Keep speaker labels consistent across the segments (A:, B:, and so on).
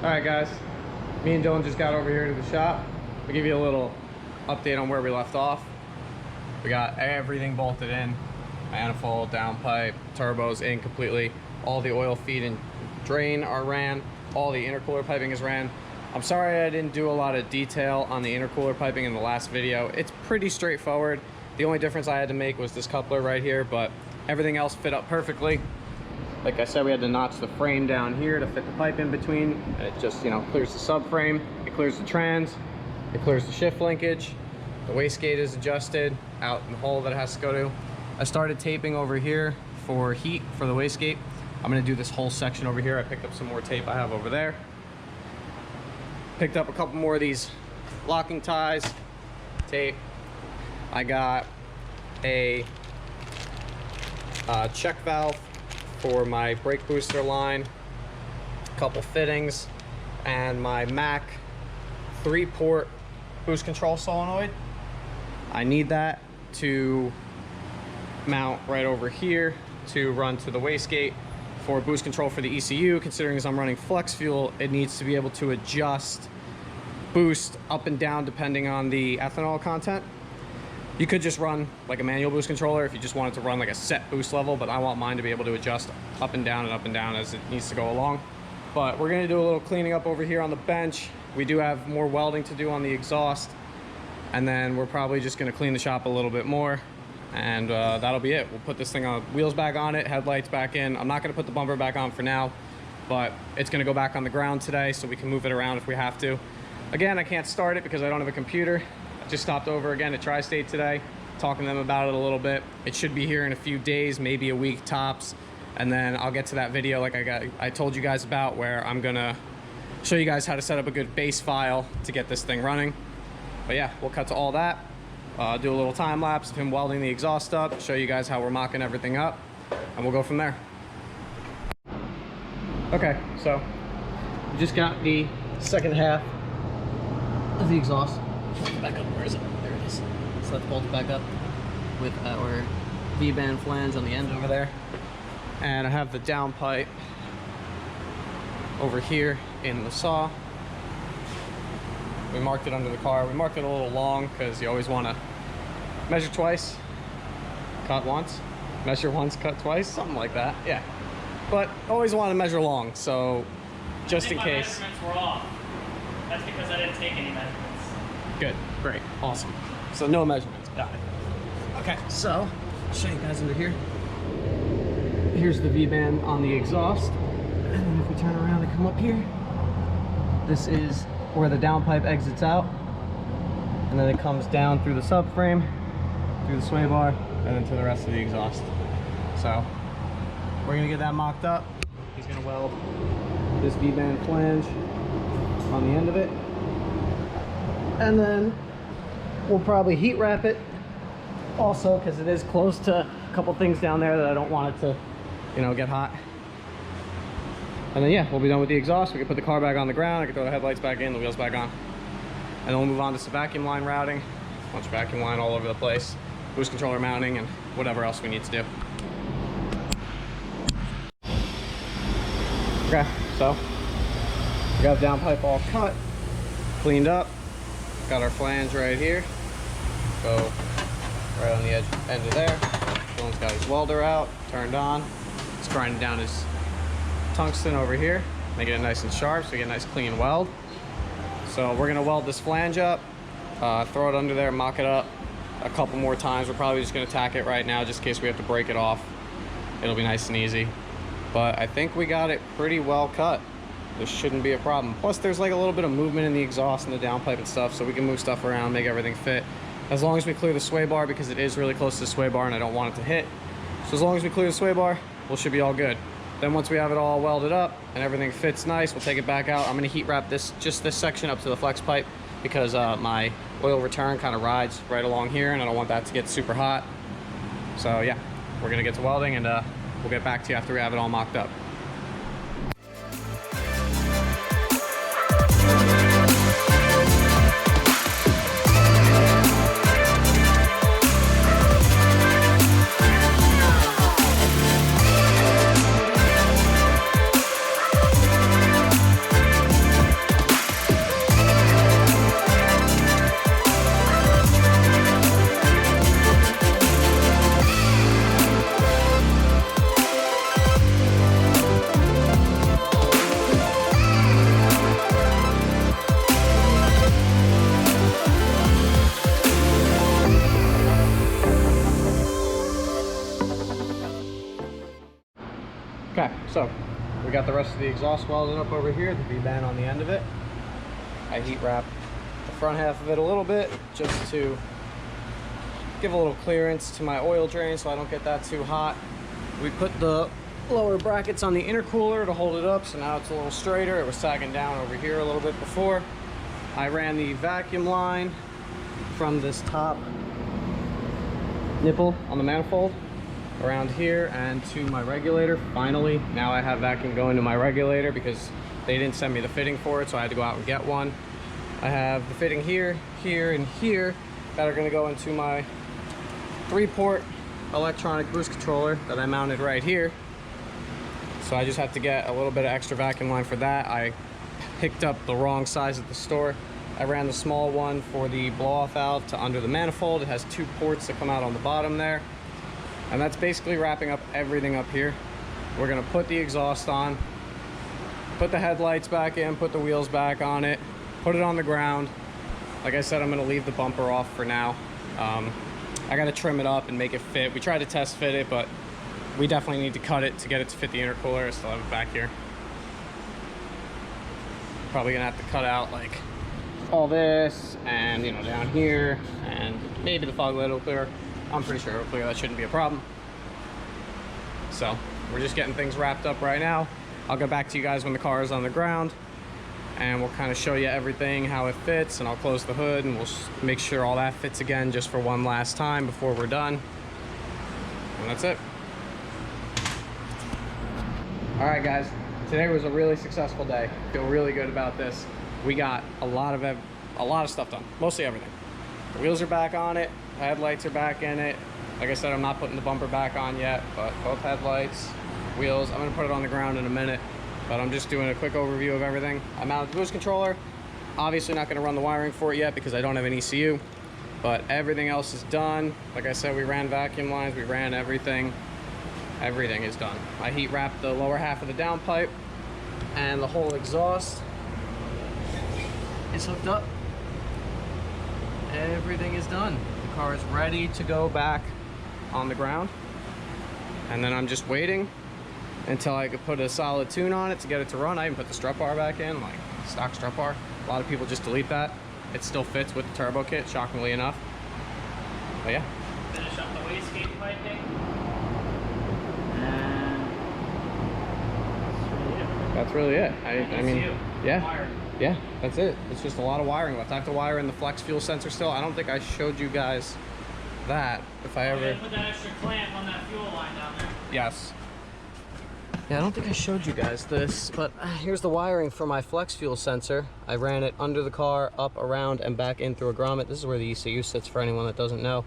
A: Alright guys, me and Dylan just got over here to the shop. I'll give you a little update on where we left off. We got everything bolted in, manifold, downpipe, turbos in completely. All the oil feed and drain are ran. All the intercooler piping is ran. I'm sorry I didn't do a lot of detail on the intercooler piping in the last video. It's pretty straightforward. The only difference I had to make was this coupler right here, but everything else fit up perfectly. Like I said, we had to notch the frame down here to fit the pipe in between, and it just, you know, clears the subframe, it clears the trans, it clears the shift linkage. The wastegate is adjusted out in the hole that it has to go to. I started taping over here for heat for the wastegate. I'm gonna do this whole section over here. I picked up some more tape I have over there. Picked up a couple more of these locking ties, tape. I got a check valve for my brake booster line, a couple fittings, and my Mac 3-port boost control solenoid. I need that to mount right over here to run to the wastegate for boost control for the ECU. Considering as I'm running flex fuel, it needs to be able to adjust boost up and down depending on the ethanol content. You could just run like a manual boost controller if you just wanted to run like a set boost level, but I want mine to be able to adjust up and down as it needs to go along. But we're gonna do a little cleaning up over here on the bench. We do have more welding to do on the exhaust, and then we're probably just gonna clean the shop a little bit more, and that'll be it. We'll put this thing on, wheels back on it, headlights back in. I'm not gonna put the bumper back on for now, but it's gonna go back on the ground today so we can move it around if we have to. Again, I can't start it because I don't have a computer. Just stopped over again at Tri-State today, talking to them about it a little bit. It should be here in a few days, maybe a week tops, and then I'll get to that video like I told you guys about, where I'm gonna show you guys how to set up a good base file to get this thing running. But yeah, we'll cut to all that, do a little time lapse of him welding the exhaust up, show you guys how we're mocking everything up, and we'll go from there. Okay, so we just got the second half of the exhaust. Back up, where is it? There it is. So let's bolt it back up with our V-band flange on the end over there. And I have the downpipe over here in the saw. We marked it under the car. We marked it a little long because you always want to measure twice, cut once. Measure once, cut twice, something like that. Yeah. But always want to measure long, so just in case.
B: My measurements were off. That's because I didn't take any measurements.
A: Good, great, awesome. So no measurements, got it. Okay, so I'll show you guys under here. Here's the V-band on the exhaust. And then if we turn around and come up here, this is where the downpipe exits out. And then it comes down through the subframe, through the sway bar, and then to the rest of the exhaust. So we're gonna get that mocked up. He's gonna weld this V-band flange on the end of it. And then we'll probably heat wrap it also, because it is close to a couple things down there that I don't want it to, you know, get hot. And then yeah, we'll be done with the exhaust. We can put the car back on the ground. I can throw the headlights back in, the wheels back on. And then we'll move on to some vacuum line routing. A bunch of vacuum line all over the place. Boost controller mounting and whatever else we need to do. Okay, so we got the downpipe all cut, cleaned up. Got our flange right here. Go right on the end of there. Dylan's got his welder out, turned on. He's grinding down his tungsten over here, making it nice and sharp so we get a nice clean weld. So we're gonna weld this flange up, throw it under there, mock it up a couple more times. We're probably just gonna tack it right now just in case we have to break it off. It'll be nice and easy. But I think we got it pretty well cut. This shouldn't be a problem. Plus there's like a little bit of movement in the exhaust and the downpipe and stuff, so we can move stuff around, make everything fit. As long as we clear the sway bar, because it is really close to the sway bar and I don't want it to hit. So as long as we clear the sway bar, we should be all good. Then once we have it all welded up and everything fits nice, we'll take it back out. I'm gonna heat wrap just this section up to the flex pipe, because my oil return kind of rides right along here and I don't want that to get super hot. So yeah, we're gonna get to welding, and we'll get back to you after we have it all mocked up. Okay, so we got the rest of the exhaust welded up over here, the V-band on the end of it. I heat wrap the front half of it a little bit just to give a little clearance to my oil drain so I don't get that too hot. We put the lower brackets on the intercooler to hold it up, so now it's a little straighter. It was sagging down over here a little bit before. I ran the vacuum line from this top nipple on the manifold around here and to my regulator. Finally, now I have vacuum going to my regulator because they didn't send me the fitting for it, so I had to go out and get one. I have the fitting here, here, and here that are going to go into my 3-port electronic boost controller that I mounted right here. So I just have to get a little bit of extra vacuum line for that. I picked up the wrong size at the store. I ran the small one for the blow-off valve to under the manifold. It has 2 ports that come out on the bottom there. And that's basically wrapping up everything up here. We're gonna put the exhaust on, put the headlights back in, put the wheels back on it, put it on the ground. Like I said, I'm gonna leave the bumper off for now. I gotta trim it up and make it fit. We tried to test fit it, but we definitely need to cut it to get it to fit the intercooler. I still have it back here. Probably gonna have to cut out like all this and, you know, down here, and maybe the fog light will clear. I'm pretty sure it'll clear. That shouldn't be a problem. So we're just getting things wrapped up right now. I'll go back to you guys when the car is on the ground, and we'll kind of show you everything, how it fits, and I'll close the hood and we'll make sure all that fits again just for one last time before we're done. And that's it. All right, guys, today was a really successful day. Feel really good about this. We got a lot of stuff done, mostly everything. The wheels are back on it, the headlights are back in it. Like I said, I'm not putting the bumper back on yet, but both headlights, wheels, I'm gonna put it on the ground in a minute, but I'm just doing a quick overview of everything. I mounted the boost controller. Obviously not gonna run the wiring for it yet because I don't have an ECU, but everything else is done. Like I said, we ran vacuum lines, we ran everything. Everything is done. I heat wrapped the lower half of the downpipe, and the whole exhaust is hooked up. Everything is done. The car is ready to go back on the ground, and then I'm just waiting until I could put a solid tune on it to get it to run. I even put the strut bar back in, like stock strut bar. A lot of people just delete that. It still fits with the turbo kit, shockingly enough. But yeah.
B: Finish up the wastegate piping.
A: That's really it. I mean, yeah.
B: Wired.
A: Yeah, that's it. It's just a lot of wiring left. I have to wire in the flex fuel sensor still. I don't think I showed you guys that. If I ever
B: put that extra clamp on that fuel line down there.
A: Yes. Yeah, I don't think I showed you guys this, but here's the wiring for my flex fuel sensor. I ran it under the car, up, around, and back in through a grommet. This is where the ECU sits for anyone that doesn't know.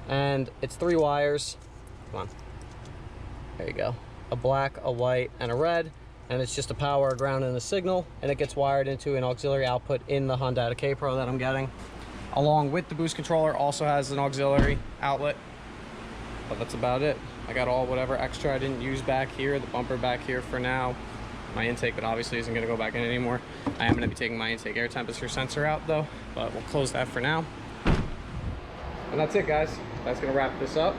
A: And it's 3 wires. Come on. There you go. A black, a white, and a red. And it's just a power, a ground, and a signal, and it gets wired into an auxiliary output in the Hondata K-Pro that I'm getting. Along with the boost controller, also has an auxiliary outlet, but that's about it. I got all whatever extra I didn't use back here, the bumper back here for now. My intake, but obviously isn't gonna go back in anymore. I am gonna be taking my intake air temperature sensor out though, but we'll close that for now. And that's it, guys. That's gonna wrap this up.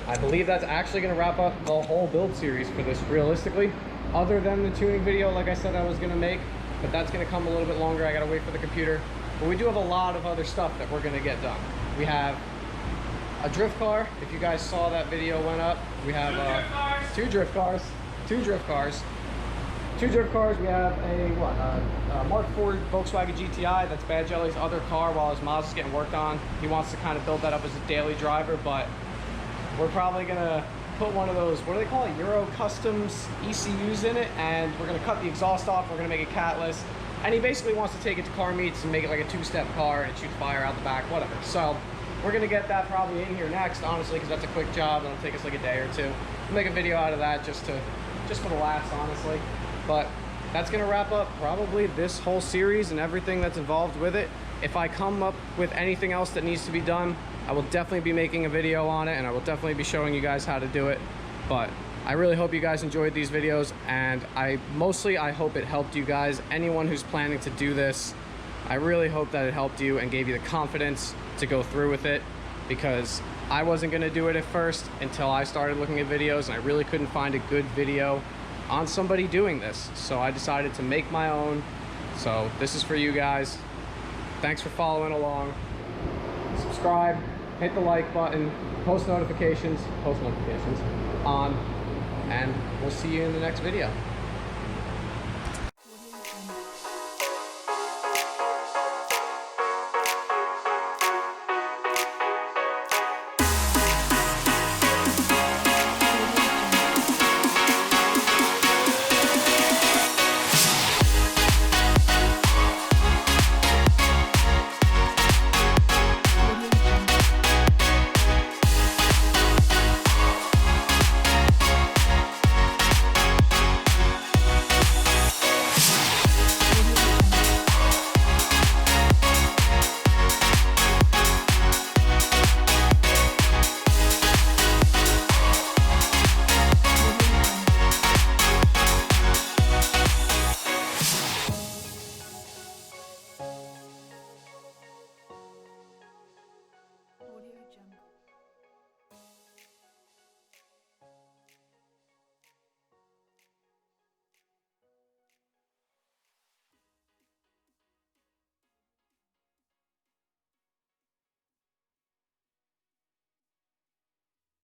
A: I believe that's actually gonna wrap up the whole build series for this, realistically. Other than the tuning video, like I said I was gonna make, but that's gonna come a little bit longer. I gotta wait for the computer. But we do have a lot of other stuff that we're gonna get done. We have a drift car. If you guys saw that video went up, we have two drift cars. We have a Mark IV Volkswagen GTI. That's Bad Jelly's other car while his Mazda's getting worked on. He wants to kind of build that up as a daily driver, but we're probably gonna put one of those, what do they call it, Euro Customs ECUs in it, and we're gonna cut the exhaust off. We're gonna make it catless, and he basically wants to take it to car meets and make it like a 2-step car and shoot fire out the back, whatever. So we're gonna get that probably in here next, honestly, because that's a quick job. It'll take us like a day or two. We'll make a video out of that just for the laughs, honestly. But that's gonna wrap up probably this whole series and everything that's involved with it. If I come up with anything else that needs to be done, I will definitely be making a video on it, and I will definitely be showing you guys how to do it. But I really hope you guys enjoyed these videos, and I hope it helped you guys. Anyone who's planning to do this, I really hope that it helped you and gave you the confidence to go through with it, because I wasn't gonna do it at first until I started looking at videos, and I really couldn't find a good video on somebody doing this. So I decided to make my own. So this is for you guys. Thanks for following along. Subscribe, hit the like button, post notifications on, and we'll see you in the next video.